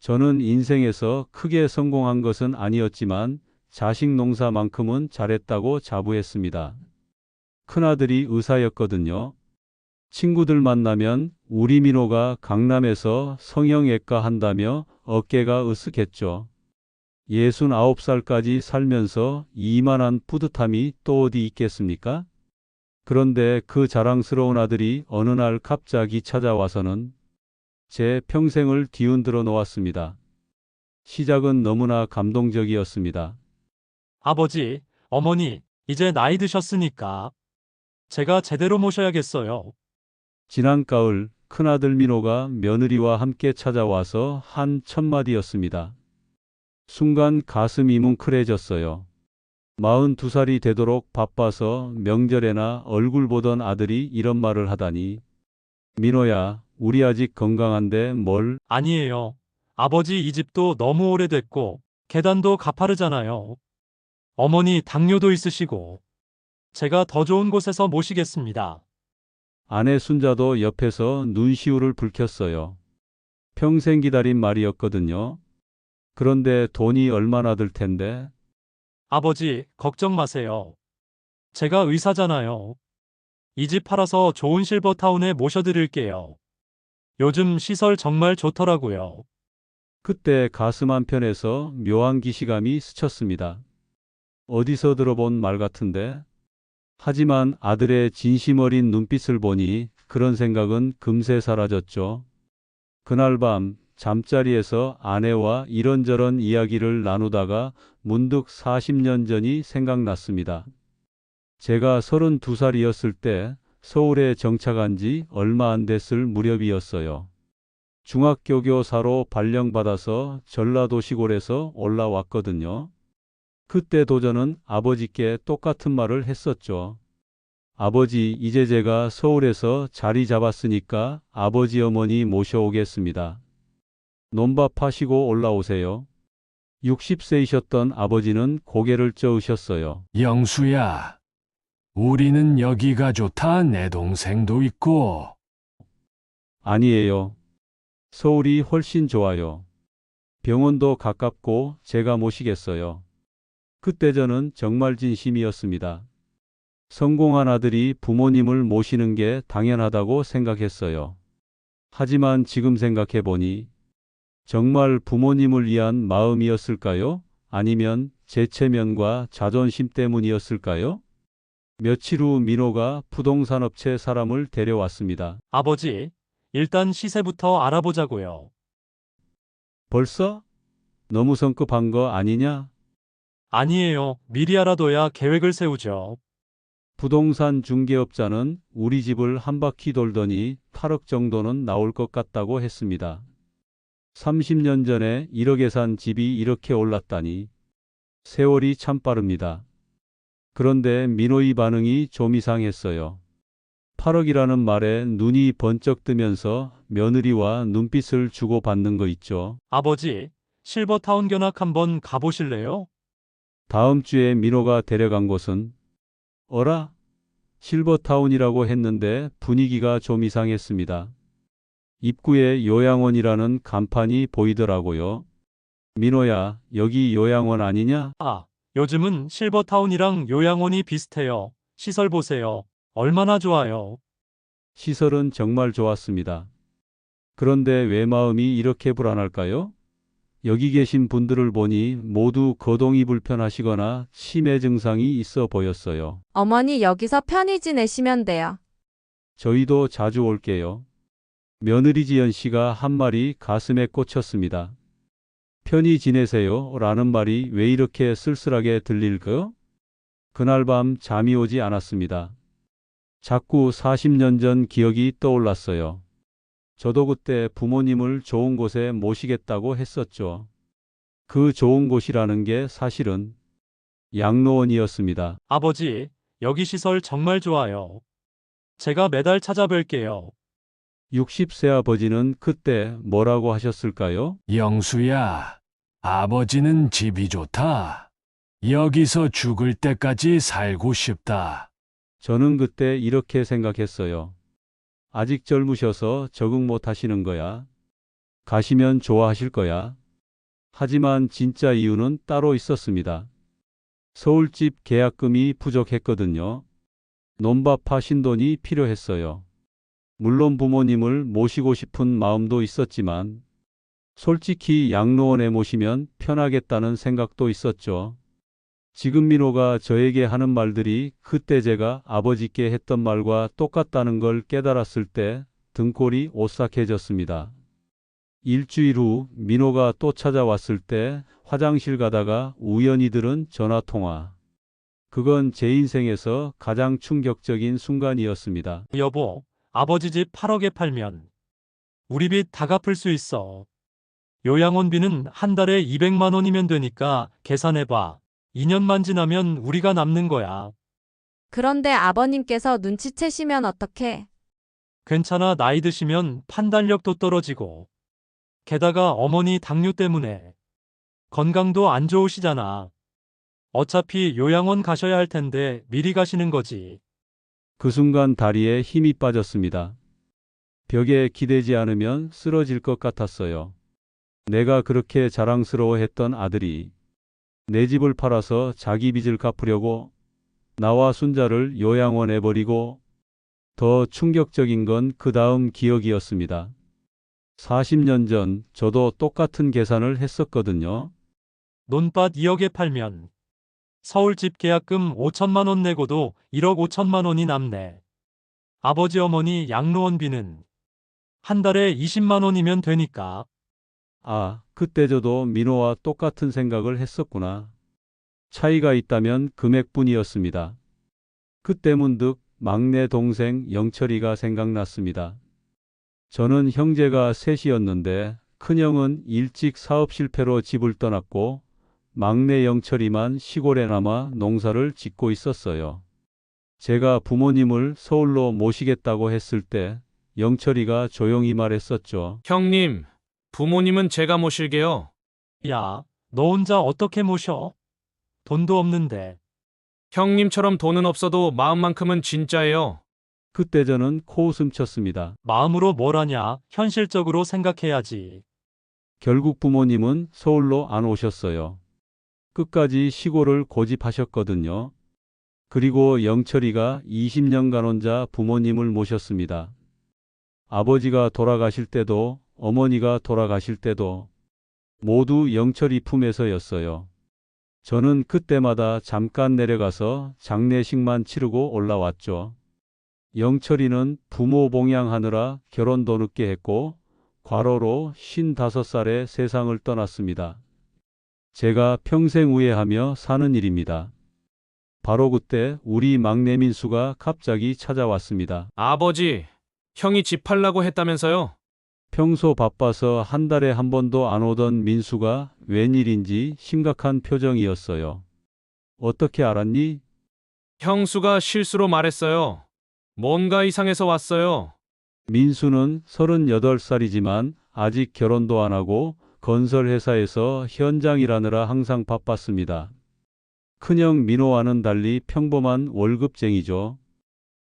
저는 인생에서 크게 성공한 것은 아니었지만 자식 농사만큼은 잘했다고 자부했습니다. 큰아들이 의사였거든요. 친구들 만나면 우리 민호가 강남에서 성형외과 한다며 어깨가 으쓱했죠. 69살까지 살면서 이만한 뿌듯함이 또 어디 있겠습니까? 그런데 그 자랑스러운 아들이 어느 날 갑자기 찾아와서는 제 평생을 뒤흔들어 놓았습니다. 시작은 너무나 감동적이었습니다. 아버지, 어머니, 이제 나이 드셨으니까 제가 제대로 모셔야겠어요. 지난 가을 큰아들 민호가 며느리와 함께 찾아와서 한 첫마디였습니다. 순간 가슴이 뭉클해졌어요. 42살이 되도록 바빠서 명절에나 얼굴 보던 아들이 이런 말을 하다니. 민호야, 우리 아직 건강한데 뭘. 아니에요. 아버지 이 집도 너무 오래됐고 계단도 가파르잖아요. 어머니 당뇨도 있으시고 제가 더 좋은 곳에서 모시겠습니다. 아내 순자도 옆에서 눈시울을 붉혔어요. 평생 기다린 말이었거든요. 그런데 돈이 얼마나 들 텐데. 아버지, 걱정 마세요. 제가 의사잖아요. 이 집 팔아서 좋은 실버타운에 모셔드릴게요. 요즘 시설 정말 좋더라고요. 그때 가슴 한편에서 묘한 기시감이 스쳤습니다. 어디서 들어본 말 같은데. 하지만 아들의 진심 어린 눈빛을 보니 그런 생각은 금세 사라졌죠. 그날 밤 잠자리에서 아내와 이런저런 이야기를 나누다가 문득 40년 전이 생각났습니다. 제가 32살이었을 때 서울에 정착한 지 얼마 안 됐을 무렵이었어요. 중학교 교사로 발령받아서 전라도 시골에서 올라왔거든요. 그때도 저는 아버지께 똑같은 말을 했었죠. 아버지, 이제 제가 서울에서 자리 잡았으니까 아버지 어머니 모셔오겠습니다. 논밥 하시고 올라오세요. 60세이셨던 아버지는 고개를 저으셨어요. 영수야, 우리는 여기가 좋다. 내 동생도 있고. 아니에요. 서울이 훨씬 좋아요. 병원도 가깝고 제가 모시겠어요. 그때 저는 정말 진심이었습니다. 성공한 아들이 부모님을 모시는 게 당연하다고 생각했어요. 하지만 지금 생각해 보니 정말 부모님을 위한 마음이었을까요? 아니면 제 체면과 자존심 때문이었을까요? 며칠 후 민호가 부동산 업체 사람을 데려왔습니다. 아버지, 일단 시세부터 알아보자고요. 벌써? 너무 성급한 거 아니냐? 아니에요. 미리 알아둬야 계획을 세우죠. 부동산 중개업자는 우리 집을 한 바퀴 돌더니 8억 정도는 나올 것 같다고 했습니다. 30년 전에 1억에 산 집이 이렇게 올랐다니. 세월이 참 빠릅니다. 그런데 민호의 반응이 좀 이상했어요. 8억이라는 말에 눈이 번쩍 뜨면서 며느리와 눈빛을 주고받는 거 있죠. 아버지, 실버타운 견학 한번 가보실래요? 다음 주에 민호가 데려간 곳은 어라? 실버타운이라고 했는데 분위기가 좀 이상했습니다. 입구에 요양원이라는 간판이 보이더라고요. 민호야, 여기 요양원 아니냐? 아, 요즘은 실버타운이랑 요양원이 비슷해요. 시설 보세요. 얼마나 좋아요. 시설은 정말 좋았습니다. 그런데 왜 마음이 이렇게 불안할까요? 여기 계신 분들을 보니 모두 거동이 불편하시거나 치매 증상이 있어 보였어요. 어머니 여기서 편히 지내시면 돼요. 저희도 자주 올게요. 며느리 지연 씨가 한 말이 가슴에 꽂혔습니다. 편히 지내세요 라는 말이 왜 이렇게 쓸쓸하게 들릴까요? 그날 밤 잠이 오지 않았습니다. 자꾸 40년 전 기억이 떠올랐어요. 저도 그때 부모님을 좋은 곳에 모시겠다고 했었죠. 그 좋은 곳이라는 게 사실은 양로원이었습니다. 아버지, 여기 시설 정말 좋아요. 제가 매달 찾아뵐게요. 60세 아버지는 그때 뭐라고 하셨을까요? 영수야, 아버지는 집이 좋다. 여기서 죽을 때까지 살고 싶다. 저는 그때 이렇게 생각했어요. 아직 젊으셔서 적응 못 하시는 거야. 가시면 좋아하실 거야. 하지만 진짜 이유는 따로 있었습니다. 서울집 계약금이 부족했거든요. 논밭 파신 돈이 필요했어요. 물론 부모님을 모시고 싶은 마음도 있었지만 솔직히 양로원에 모시면 편하겠다는 생각도 있었죠. 지금 민호가 저에게 하는 말들이 그때 제가 아버지께 했던 말과 똑같다는 걸 깨달았을 때 등골이 오싹해졌습니다. 일주일 후 민호가 또 찾아왔을 때 화장실 가다가 우연히 들은 전화통화. 그건 제 인생에서 가장 충격적인 순간이었습니다. 여보, 아버지 집 8억에 팔면 우리 빚 다 갚을 수 있어. 요양원비는 한 달에 200만 원이면 되니까 계산해봐. 2년만 지나면 우리가 남는 거야. 그런데 아버님께서 눈치채시면 어떡해? 괜찮아, 나이 드시면 판단력도 떨어지고. 게다가 어머니 당뇨 때문에 건강도 안 좋으시잖아. 어차피 요양원 가셔야 할 텐데 미리 가시는 거지. 그 순간 다리에 힘이 빠졌습니다. 벽에 기대지 않으면 쓰러질 것 같았어요. 내가 그렇게 자랑스러워했던 아들이 내 집을 팔아서 자기 빚을 갚으려고 나와 순자를 요양원에 버리고, 더 충격적인 건 그 다음 기억이었습니다. 40년 전 저도 똑같은 계산을 했었거든요. 논밭 2억에 팔면 서울집 계약금 5천만 원 내고도 1억 5천만 원이 남네. 아버지 어머니 양로원비는 한 달에 20만 원이면 되니까. 아, 그때 저도 민호와 똑같은 생각을 했었구나. 차이가 있다면 금액뿐이었습니다. 그때 문득 막내 동생 영철이가 생각났습니다. 저는 형제가 셋이었는데 큰형은 일찍 사업 실패로 집을 떠났고 막내 영철이만 시골에 남아 농사를 짓고 있었어요. 제가 부모님을 서울로 모시겠다고 했을 때 영철이가 조용히 말했었죠. 형님, 부모님은 제가 모실게요. 야, 너 혼자 어떻게 모셔? 돈도 없는데. 형님처럼 돈은 없어도 마음만큼은 진짜예요. 그때 저는 코웃음 쳤습니다. 마음으로 뭘 하냐? 현실적으로 생각해야지. 결국 부모님은 서울로 안 오셨어요. 끝까지 시골을 고집하셨거든요. 그리고 영철이가 20년간 혼자 부모님을 모셨습니다. 아버지가 돌아가실 때도 어머니가 돌아가실 때도 모두 영철이 품에서였어요. 저는 그때마다 잠깐 내려가서 장례식만 치르고 올라왔죠. 영철이는 부모 봉양하느라 결혼도 늦게 했고 과로로 55살에 세상을 떠났습니다. 제가 평생 후회하며 사는 일입니다. 바로 그때 우리 막내 민수가 갑자기 찾아왔습니다. 아버지, 형이 집 팔라고 했다면서요? 평소 바빠서 한 달에 한 번도 안 오던 민수가 웬일인지 심각한 표정이었어요. 어떻게 알았니? 형수가 실수로 말했어요. 뭔가 이상해서 왔어요. 민수는 38살이지만 아직 결혼도 안 하고 건설회사에서 현장 일하느라 항상 바빴습니다. 큰형 민호와는 달리 평범한 월급쟁이죠.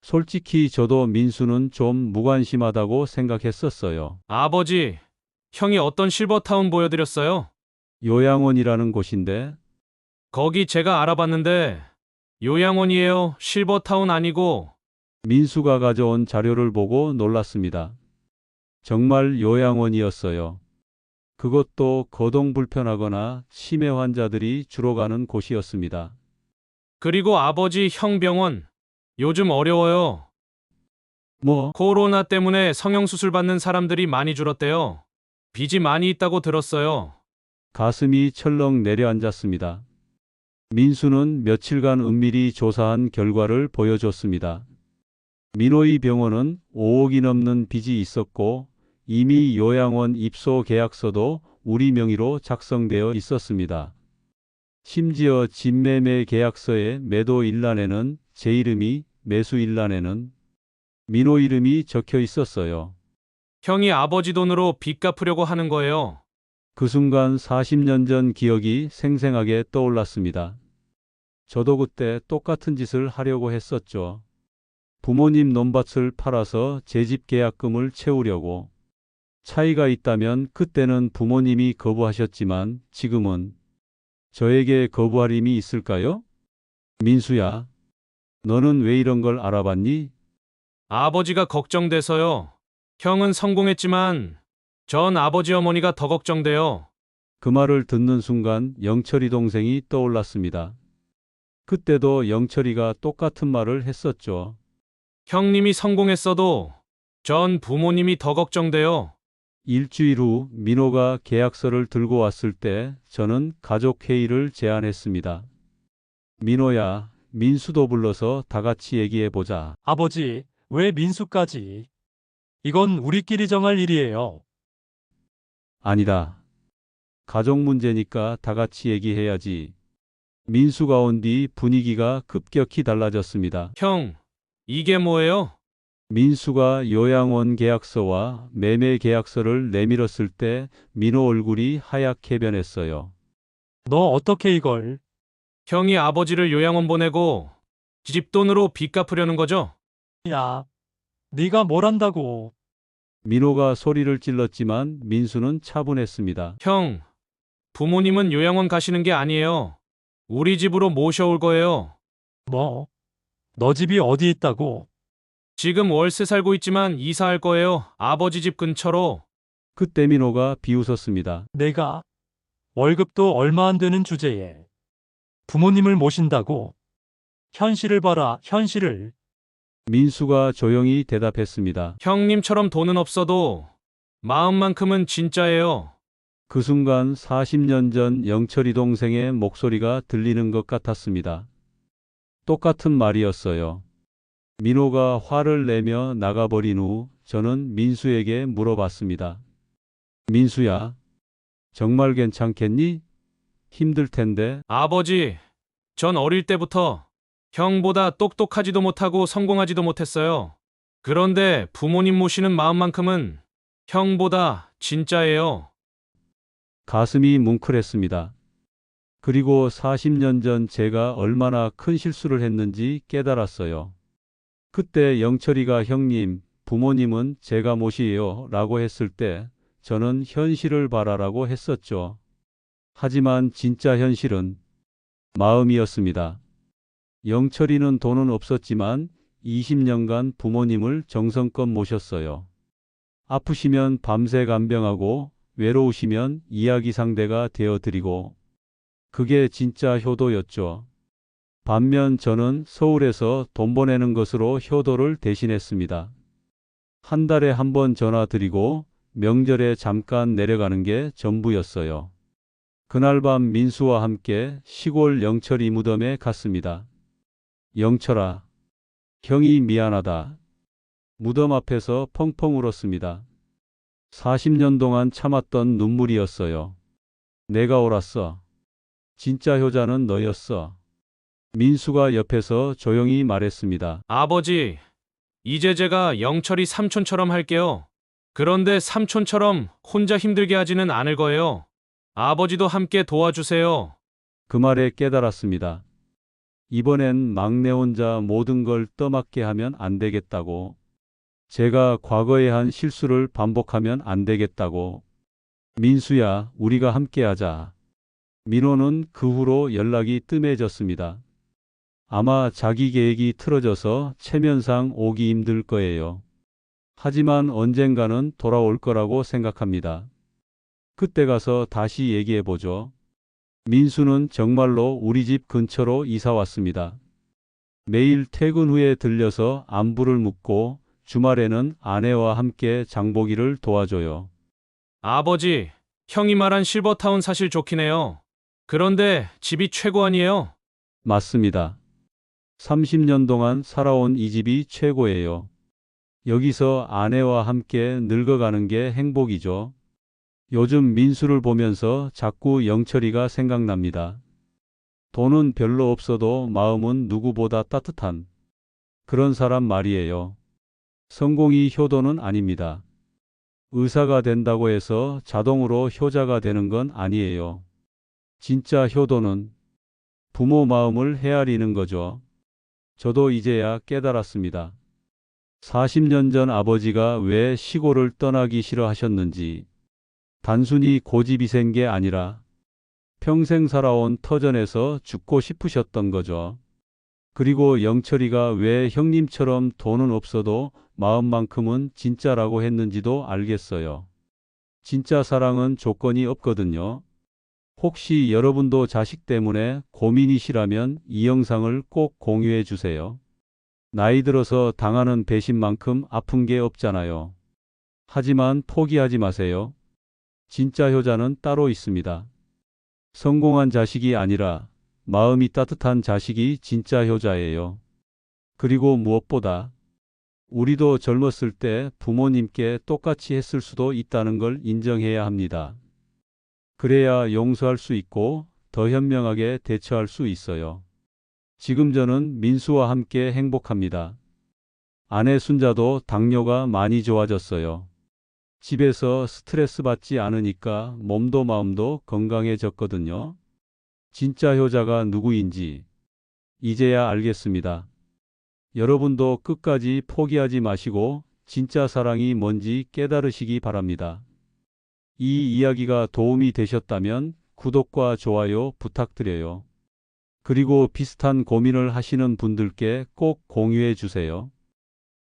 솔직히 저도 민수는 좀 무관심하다고 생각했었어요. 아버지, 형이 어떤 실버타운 보여드렸어요? 요양원이라는 곳인데 거기 제가 알아봤는데 요양원이에요. 실버타운 아니고. 민수가 가져온 자료를 보고 놀랐습니다. 정말 요양원이었어요. 그것도 거동불편하거나 치매 환자들이 주로 가는 곳이었습니다. 그리고 아버지 형 병원. 요즘 어려워요. 뭐, 코로나 때문에 성형수술 받는 사람들이 많이 줄었대요. 빚이 많이 있다고 들었어요. 가슴이 철렁 내려앉았습니다. 민수는 며칠간 은밀히 조사한 결과를 보여줬습니다. 민호의 병원은 5억이 넘는 빚이 있었고 이미 요양원 입소 계약서도 우리 명의로 작성되어 있었습니다. 심지어 집매매 계약서의 매도 일란에는 제 이름이, 매수 일란에는 민호 이름이 적혀 있었어요. 형이 아버지 돈으로 빚 갚으려고 하는 거예요. 그 순간 40년 전 기억이 생생하게 떠올랐습니다. 저도 그때 똑같은 짓을 하려고 했었죠. 부모님 논밭을 팔아서 제 집 계약금을 채우려고. 차이가 있다면 그때는 부모님이 거부하셨지만 지금은 저에게 거부할 힘이 있을까요? 민수야, 너는 왜 이런 걸 알아봤니? 아버지가 걱정돼서요. 형은 성공했지만 전 아버지 어머니가 더 걱정돼요. 그 말을 듣는 순간 영철이 동생이 떠올랐습니다. 그때도 영철이가 똑같은 말을 했었죠. 형님이 성공했어도 전 부모님이 더 걱정돼요. 일주일 후 민호가 계약서를 들고 왔을 때 저는 가족 회의를 제안했습니다. 민호야, 민수도 불러서 다 같이 얘기해 보자. 아버지, 왜 민수까지? 이건 우리끼리 정할 일이에요. 아니다. 가족 문제니까 다 같이 얘기해야지. 민수가 온 뒤 분위기가 급격히 달라졌습니다. 형, 이게 뭐예요? 민수가 요양원 계약서와 매매 계약서를 내밀었을 때 민호 얼굴이 하얗게 변했어요. 너 어떻게 이걸? 형이 아버지를 요양원 보내고 집 돈으로 빚 갚으려는 거죠? 야, 네가 뭘 한다고? 민호가 소리를 찔렀지만 민수는 차분했습니다. 형, 부모님은 요양원 가시는 게 아니에요. 우리 집으로 모셔올 거예요. 뭐? 너 집이 어디 있다고? 지금 월세 살고 있지만 이사할 거예요. 아버지 집 근처로. 그때 민호가 비웃었습니다. 내가 월급도 얼마 안 되는 주제에 부모님을 모신다고? 현실을 봐라, 현실을. 민수가 조용히 대답했습니다. 형님처럼 돈은 없어도 마음만큼은 진짜예요. 그 순간 40년 전 영철이 동생의 목소리가 들리는 것 같았습니다. 똑같은 말이었어요. 민호가 화를 내며 나가버린 후 저는 민수에게 물어봤습니다. 민수야, 정말 괜찮겠니? 힘들 텐데. 아버지, 전 어릴 때부터 형보다 똑똑하지도 못하고 성공하지도 못했어요. 그런데 부모님 모시는 마음만큼은 형보다 진짜예요. 가슴이 뭉클했습니다. 그리고 40년 전 제가 얼마나 큰 실수를 했는지 깨달았어요. 그때 영철이가 형님, 부모님은 제가 모시요 라고 했을 때 저는 현실을 바라라고 했었죠. 하지만 진짜 현실은 마음이었습니다. 영철이는 돈은 없었지만 20년간 부모님을 정성껏 모셨어요. 아프시면 밤새 간병하고 외로우시면 이야기 상대가 되어드리고 그게 진짜 효도였죠. 반면 저는 서울에서 돈 보내는 것으로 효도를 대신했습니다. 한 달에 한 번 전화 드리고 명절에 잠깐 내려가는 게 전부였어요. 그날 밤 민수와 함께 시골 영철이 무덤에 갔습니다. 영철아, 형이 미안하다. 무덤 앞에서 펑펑 울었습니다. 40년 동안 참았던 눈물이었어요. 내가 옳았어. 진짜 효자는 너였어. 민수가 옆에서 조용히 말했습니다. 아버지, 이제 제가 영철이 삼촌처럼 할게요. 그런데 삼촌처럼 혼자 힘들게 하지는 않을 거예요. 아버지도 함께 도와주세요. 그 말에 깨달았습니다. 이번엔 막내 혼자 모든 걸 떠맡게 하면 안 되겠다고. 제가 과거에 한 실수를 반복하면 안 되겠다고. 민수야, 우리가 함께 하자. 민호는 그 후로 연락이 뜸해졌습니다. 아마 자기 계획이 틀어져서 체면상 오기 힘들 거예요. 하지만 언젠가는 돌아올 거라고 생각합니다. 그때 가서 다시 얘기해 보죠. 민수는 정말로 우리 집 근처로 이사 왔습니다. 매일 퇴근 후에 들려서 안부를 묻고 주말에는 아내와 함께 장보기를 도와줘요. 아버지, 형이 말한 실버타운 사실 좋긴 해요. 그런데 집이 최고 아니에요? 맞습니다. 30년 동안 살아온 이 집이 최고예요. 여기서 아내와 함께 늙어가는 게 행복이죠. 요즘 민수를 보면서 자꾸 영철이가 생각납니다. 돈은 별로 없어도 마음은 누구보다 따뜻한 그런 사람 말이에요. 성공이 효도는 아닙니다. 의사가 된다고 해서 자동으로 효자가 되는 건 아니에요. 진짜 효도는 부모 마음을 헤아리는 거죠. 저도 이제야 깨달았습니다. 40년 전 아버지가 왜 시골을 떠나기 싫어하셨는지, 단순히 고집이 센 게 아니라 평생 살아온 터전에서 죽고 싶으셨던 거죠. 그리고 영철이가 왜 형님처럼 돈은 없어도 마음만큼은 진짜라고 했는지도 알겠어요. 진짜 사랑은 조건이 없거든요. 혹시 여러분도 자식 때문에 고민이시라면 이 영상을 꼭 공유해 주세요. 나이 들어서 당하는 배신만큼 아픈 게 없잖아요. 하지만 포기하지 마세요. 진짜 효자는 따로 있습니다. 성공한 자식이 아니라 마음이 따뜻한 자식이 진짜 효자예요. 그리고 무엇보다 우리도 젊었을 때 부모님께 똑같이 했을 수도 있다는 걸 인정해야 합니다. 그래야 용서할 수 있고 더 현명하게 대처할 수 있어요. 지금 저는 민수와 함께 행복합니다. 아내 순자도 당뇨가 많이 좋아졌어요. 집에서 스트레스 받지 않으니까 몸도 마음도 건강해졌거든요. 진짜 효자가 누구인지 이제야 알겠습니다. 여러분도 끝까지 포기하지 마시고 진짜 사랑이 뭔지 깨달으시기 바랍니다. 이 이야기가 도움이 되셨다면 구독과 좋아요 부탁드려요. 그리고 비슷한 고민을 하시는 분들께 꼭 공유해 주세요.